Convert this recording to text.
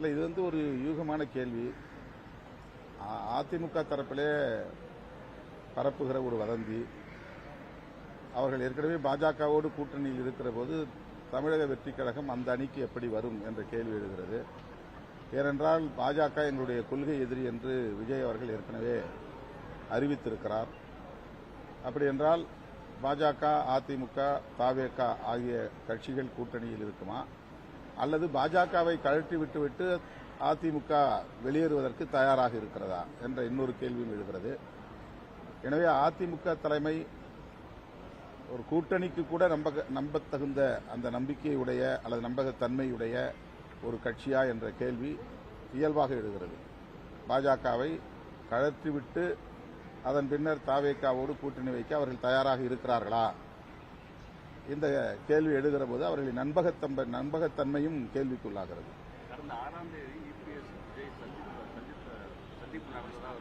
இல்லை, இது ஒரு யூகமான கேள்வி. அதிமுக தரப்பிலே பரப்புகிற ஒரு வதந்தி. அவர்கள் ஏற்கனவே பாஜகவோடு கூட்டணியில் இருக்கிற போது தமிழக வெற்றிக் கழகம் அந்த அணிக்கு எப்படி வரும் என்ற கேள்வி எழுகிறது. ஏனென்றால் பாஜக எங்களுடைய கொள்கை எதிரி என்று விஜய் அவர்கள் ஏற்கனவே அறிவித்திருக்கிறார். அப்படி என்றால் பாஜக, அதிமுக, தவேக ஆகிய கட்சிகள் கூட்டணியில் இருக்குமா, அல்லது பாஜகவை கழற்றி விட்டுவிட்டு அதிமுக வெளியேறுவதற்கு தயாராக இருக்கிறதா என்ற இன்னொரு கேள்வியும் எழுகிறது. எனவே அதிமுக தலைமை ஒரு கூட்டணிக்கு கூட நம்பத்தகுந்த அந்த நம்பிக்கையுடைய அல்லது நம்பகத்தன்மையுடைய ஒரு கட்சியா என்ற கேள்வி இயல்பாக எழுகிறது. பாஜகவை கழற்றிவிட்டு அதன் பின்னர் தவேகவோடு கூட்டணி வைக்க அவர்கள் தயாராக இருக்கிறார்களா? இந்த கேள்வி எழுகிற போது அவர்களின் நம்பகத்தன்மையும் கேள்விக்குள்ளாகிறது. கடந்த 6ஆம் தேதி EPS விஜய் சந்திப்பு நடந்ததாக